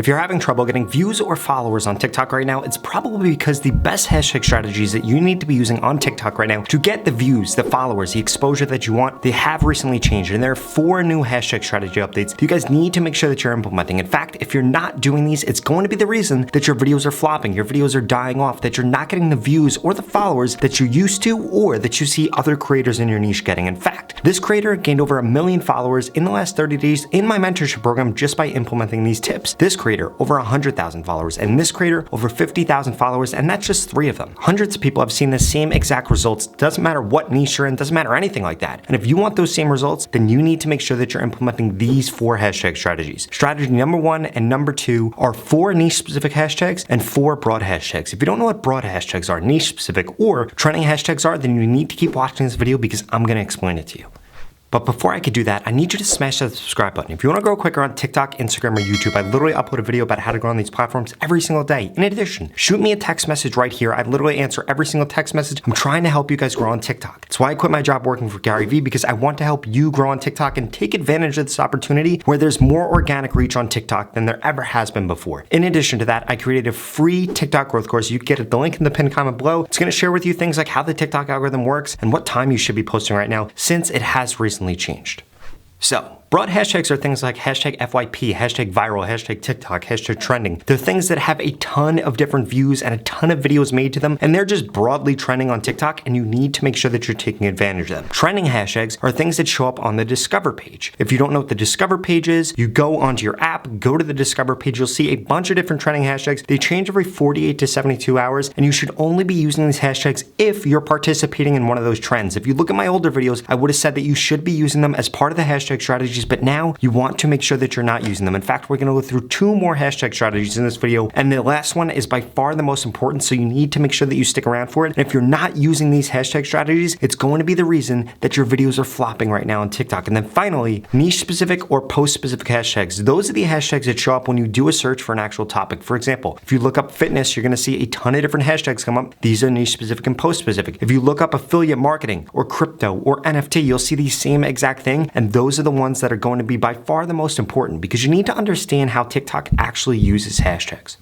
If you're having trouble getting views or followers on TikTok right now, it's probably because the best hashtag strategies that you need to be using on TikTok right now to get the views, the followers, the exposure that you want, they have recently changed. And there are 4 new hashtag strategy updates that you guys need to make sure that you're implementing. In fact, if you're not doing these, it's going to be the reason that your videos are flopping, your videos are dying off, that you're not getting the views or the followers that you used to or that you see other creators in your niche getting. In fact, this creator gained over 1 million followers in the last 30 days in my mentorship program just by implementing these tips. This creator over 100,000 followers, and this creator over 50,000 followers, and that's just 3 of them. Hundreds of people have seen the same exact results. Doesn't matter what niche you're in, doesn't matter anything like that. And if you want those same results, then you need to make sure that you're implementing these 4 hashtag strategies. Strategy number 1 and number 2 are 4 niche specific hashtags and 4 broad hashtags. If you don't know what broad hashtags are, niche specific, or trending hashtags are, then you need to keep watching this video because I'm gonna explain it to you. But before I could do that, I need you to smash that subscribe button. If you want to grow quicker on TikTok, Instagram, or YouTube, I literally upload a video about how to grow on these platforms every single day. In addition, shoot me a text message right here. I literally answer every single text message. I'm trying to help you guys grow on TikTok. That's why I quit my job working for Gary Vee, because I want to help you grow on TikTok and take advantage of this opportunity where there's more organic reach on TikTok than there ever has been before. In addition to that, I created a free TikTok growth course. You can get it, the link in the pinned comment below. It's going to share with you things like how the TikTok algorithm works and what time you should be posting right now since it has recently changed. So, broad hashtags are things like hashtag FYP, hashtag viral, hashtag TikTok, hashtag trending. They're things that have a ton of different views and a ton of videos made to them, and they're just broadly trending on TikTok, and you need to make sure that you're taking advantage of them. Trending hashtags are things that show up on the Discover page. If you don't know what the Discover page is, you go onto your app, go to the Discover page, you'll see a bunch of different trending hashtags. They change every 48 to 72 hours, and you should only be using these hashtags if you're participating in one of those trends. If you look at my older videos, I would have said that you should be using them as part of the hashtag strategies, but now you want to make sure that you're not using them. In fact, we're going to go through 2 more hashtag strategies in this video, and the last one is by far the most important, so you need to make sure that you stick around for it. And if you're not using these hashtag strategies, it's going to be the reason that your videos are flopping right now on TikTok. And then finally, niche specific or post specific hashtags. Those are the hashtags that show up when you do a search for an actual topic. For example, if you look up fitness, you're going to see a ton of different hashtags come up. These are niche specific and post specific. If you look up affiliate marketing or crypto or NFT, you'll see the same exact thing, and those are the ones that are going to be by far the most important because you need to understand how TikTok actually uses hashtags.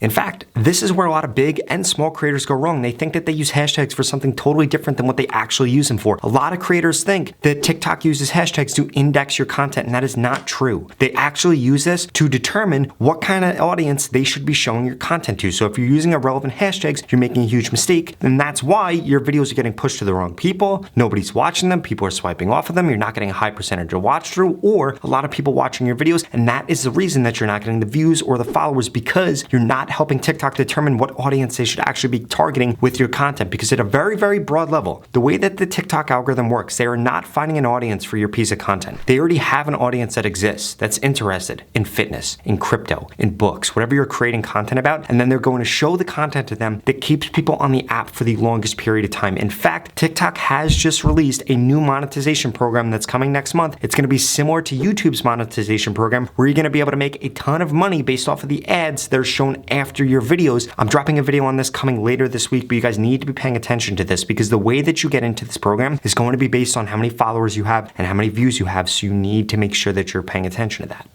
In fact, this is where a lot of big and small creators go wrong. They think that they use hashtags for something totally different than what they actually use them for. A lot of creators think that TikTok uses hashtags to index your content, and that is not true. They actually use this to determine what kind of audience they should be showing your content to. So if you're using irrelevant hashtags, you're making a huge mistake, and that's why your videos are getting pushed to the wrong people. Nobody's watching them. People are swiping off of them. You're not getting a high percentage of watch through, or a lot of people watching your videos, and that is the reason that you're not getting the views or the followers, because you're not helping TikTok determine what audience they should actually be targeting with your content. Because at a very, very broad level, the way that the TikTok algorithm works, they are not finding an audience for your piece of content. They already have an audience that exists, that's interested in fitness, in crypto, in books, whatever you're creating content about, and then they're going to show the content to them that keeps people on the app for the longest period of time. In fact, TikTok has just released a new monetization program that's coming next month. It's going to be similar to YouTube's monetization program, where you're going to be able to make a ton of money based off of the ads that are shown after your videos. I'm dropping a video on this coming later this week, but you guys need to be paying attention to this because the way that you get into this program is going to be based on how many followers you have and how many views you have, so you need to make sure that you're paying attention to that.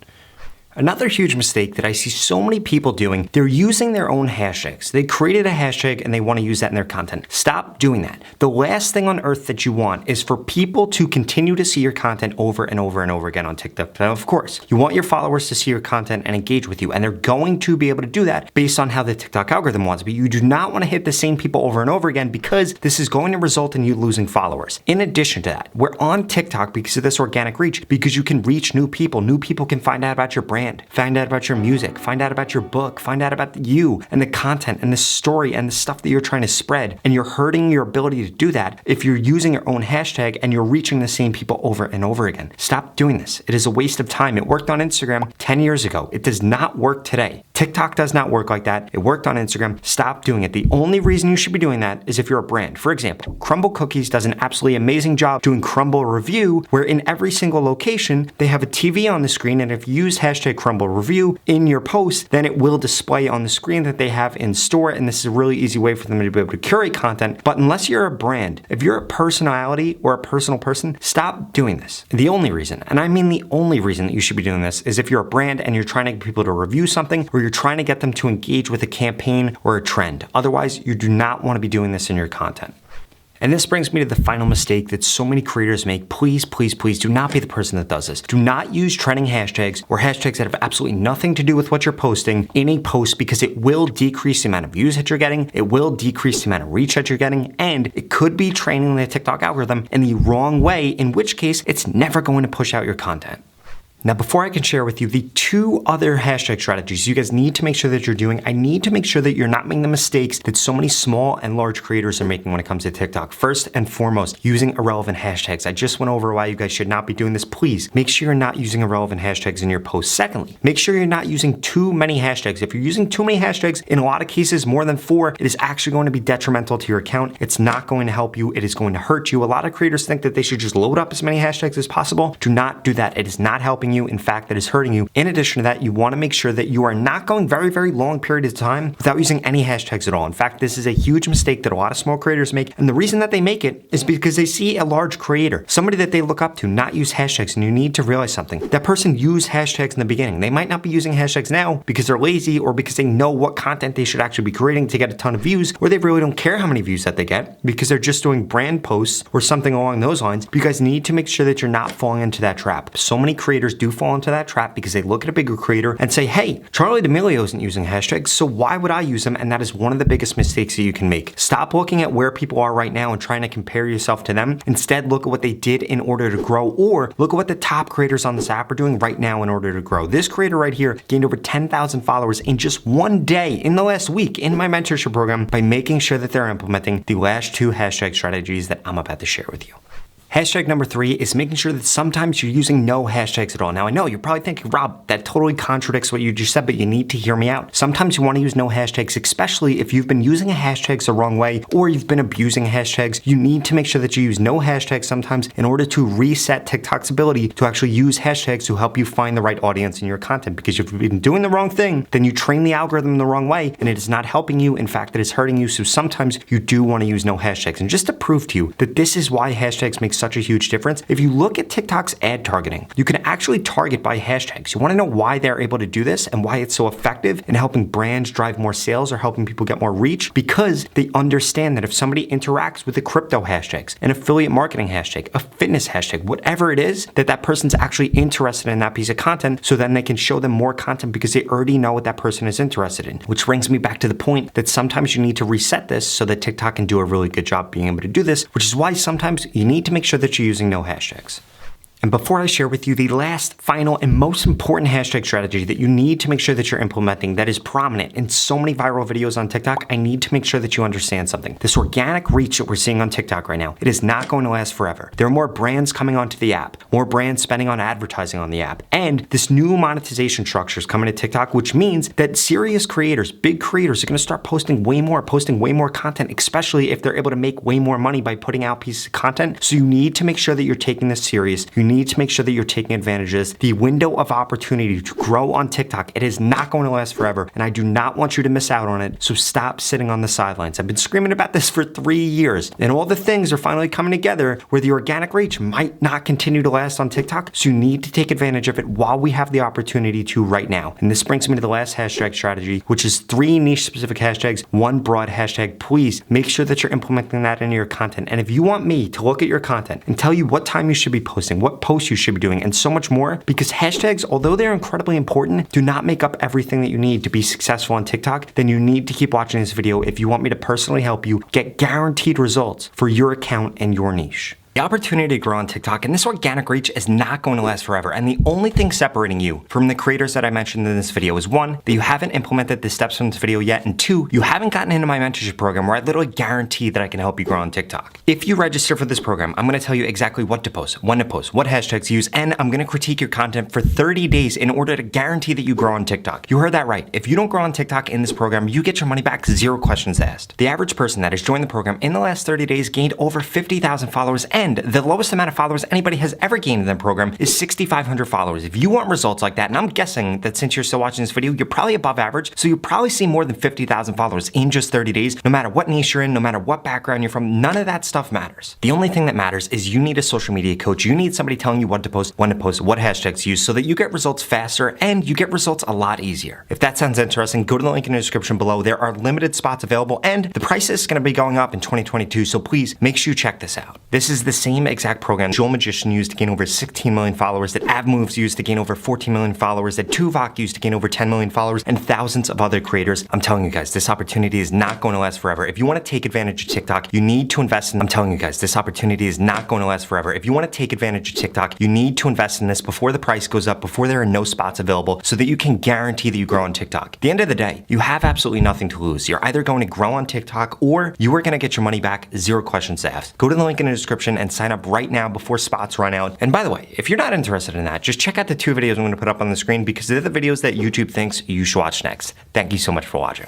Another huge mistake that I see so many people doing, they're using their own hashtags. They created a hashtag and they want to use that in their content. Stop doing that. The last thing on earth that you want is for people to continue to see your content over and over and over again on TikTok. Now, of course, you want your followers to see your content and engage with you, and they're going to be able to do that based on how the TikTok algorithm wants, but you do not want to hit the same people over and over again because this is going to result in you losing followers. In addition to that, we're on TikTok because of this organic reach, because you can reach new people. New people can find out about your brand, find out about your music, find out about your book, find out about you and the content and the story and the stuff that you're trying to spread. And you're hurting your ability to do that if you're using your own hashtag and you're reaching the same people over and over again. Stop doing this. It is a waste of time. It worked on Instagram 10 years ago. It does not work today. TikTok does not work like that. It worked on Instagram. Stop doing it. The only reason you should be doing that is if you're a brand. For example, Crumble Cookies does an absolutely amazing job doing Crumble Review, where in every single location, they have a TV on the screen, and if you use hashtag Crumble Review in your post, then it will display on the screen that they have in store, and this is a really easy way for them to be able to curate content. But unless you're a brand, if you're a personality or a personal person, stop doing this. The only reason, and I mean the only reason that you should be doing this, is if you're a brand and you're trying to get people to review something, or you're trying to get them to engage with a campaign or a trend. Otherwise, you do not want to be doing this in your content. And this brings me to the final mistake that so many creators make. Please, please, please do not be the person that does this. Do not use trending hashtags or hashtags that have absolutely nothing to do with what you're posting in a post, because it will decrease the amount of views that you're getting, it will decrease the amount of reach that you're getting, and it could be training the TikTok algorithm in the wrong way, in which case it's never going to push out your content. Now, before I can share with you the 2 other hashtag strategies you guys need to make sure that you're doing, I need to make sure that you're not making the mistakes that so many small and large creators are making when it comes to TikTok. First and foremost, using irrelevant hashtags. I just went over why you guys should not be doing this. Please make sure you're not using irrelevant hashtags in your posts. Secondly, make sure you're not using too many hashtags. If you're using too many hashtags, in a lot of cases, more than 4, it is actually going to be detrimental to your account. It's not going to help you. It is going to hurt you. A lot of creators think that they should just load up as many hashtags as possible. Do not do that. It is not helping you. In fact, that is hurting you. In addition to that, you want to make sure that you are not going very, very long periods of time without using any hashtags at all. In fact, this is a huge mistake that a lot of small creators make. And the reason that they make it is because they see a large creator, somebody that they look up to, not use hashtags. And you need to realize something. That person used hashtags in the beginning. They might not be using hashtags now because they're lazy, or because they know what content they should actually be creating to get a ton of views, or they really don't care how many views that they get because they're just doing brand posts or something along those lines. But you guys need to make sure that you're not falling into that trap. So many creators do fall into that trap because they look at a bigger creator and say, hey, Charlie D'Amelio isn't using hashtags, so why would I use them? And that is one of the biggest mistakes that you can make. Stop looking at where people are right now and trying to compare yourself to them. Instead, look at what they did in order to grow, or look at what the top creators on this app are doing right now in order to grow. This creator right here gained over 10,000 followers in just one day in the last week in my mentorship program by making sure that they're implementing the last 2 hashtag strategies that I'm about to share with you. Hashtag number 3 is making sure that sometimes you're using no hashtags at all. Now, I know you're probably thinking, Rob, that totally contradicts what you just said, but you need to hear me out. Sometimes you want to use no hashtags, especially if you've been using hashtags the wrong way, or you've been abusing hashtags. You need to make sure that you use no hashtags sometimes in order to reset TikTok's ability to actually use hashtags to help you find the right audience in your content. Because if you've been doing the wrong thing, then you train the algorithm the wrong way, and it is not helping you. In fact, it is hurting you. So sometimes you do want to use no hashtags. And just to prove to you that this is why hashtags make such a huge difference, if you look at TikTok's ad targeting, you can actually target by hashtags. You want to know why they're able to do this and why it's so effective in helping brands drive more sales or helping people get more reach, because they understand that if somebody interacts with the crypto hashtags, an affiliate marketing hashtag, a fitness hashtag, whatever it is, that person's actually interested in that piece of content, so then they can show them more content because they already know what that person is interested in. Which brings me back to the point that sometimes you need to reset this so that TikTok can do a really good job being able to do this, which is why sometimes you need to make sure that you're using no hashtags. And before I share with you the last, final, and most important hashtag strategy that you need to make sure that you're implementing that is prominent in so many viral videos on TikTok, I need to make sure that you understand something. This organic reach that we're seeing on TikTok right now, it is not going to last forever. There are more brands coming onto the app, more brands spending on advertising on the app, and this new monetization structure is coming to TikTok, which means that serious creators, big creators, are going to start posting way more content, especially if they're able to make way more money by putting out pieces of content. So you need to make sure that you're taking this serious. You need to make sure that you're taking advantage of this. The window of opportunity to grow on TikTok, it is not going to last forever, and I do not want you to miss out on it. So stop sitting on the sidelines. I've been screaming about this for 3 years, and all the things are finally coming together where the organic reach might not continue to last on TikTok. So you need to take advantage of it while we have the opportunity to right now. And this brings me to the last hashtag strategy, which is 3 niche specific hashtags, 1 broad hashtag. Please make sure that you're implementing that into your content. And if you want me to look at your content and tell you what time you should be posting, what posts you should be doing, and so much more, because hashtags, although they're incredibly important, do not make up everything that you need to be successful on TikTok, then you need to keep watching this video if you want me to personally help you get guaranteed results for your account and your niche. The opportunity to grow on TikTok and this organic reach is not going to last forever. And the only thing separating you from the creators that I mentioned in this video is one, that you haven't implemented the steps from this video yet, and two, you haven't gotten into my mentorship program where I literally guarantee that I can help you grow on TikTok. If you register for this program, I'm going to tell you exactly what to post, when to post, what hashtags to use, and I'm going to critique your content for 30 days in order to guarantee that you grow on TikTok. You heard that right. If you don't grow on TikTok in this program, you get your money back, 0 questions asked. The average person that has joined the program in the last 30 days gained over 50,000 followers, and the lowest amount of followers anybody has ever gained in the program is 6,500 followers. If you want results like that, and I'm guessing that since you're still watching this video, you're probably above average, so you probably see more than 50,000 followers in just 30 days, no matter what niche you're in, no matter what background you're from, none of that stuff matters. The only thing that matters is you need a social media coach. You need somebody telling you what to post, when to post, what hashtags to use, so that you get results faster and you get results a lot easier. If that sounds interesting, go to the link in the description below. There are limited spots available, and the price is going to be going up in 2022, so please make sure you check this out. This is the same exact program Joel Magician used to gain over 16 million followers, that AvMoves used to gain over 14 million followers, that Tuvok used to gain over 10 million followers, and thousands of other creators. I'm telling you guys, this opportunity is not going to last forever. If you want to take advantage of TikTok, you need to invest in, I'm telling you guys, this opportunity is not going to last forever. If you want to take advantage of TikTok, you need to invest in this before the price goes up, before there are no spots available, so that you can guarantee that you grow on TikTok. At the end of the day, you have absolutely nothing to lose. You're either going to grow on TikTok or you are going to get your money back, 0 questions asked. Go to the link in the description and sign up right now before spots run out. And by the way, if you're not interested in that, just check out the 2 videos I'm going to put up on the screen, because they're the videos that YouTube thinks you should watch next. Thank you so much for watching.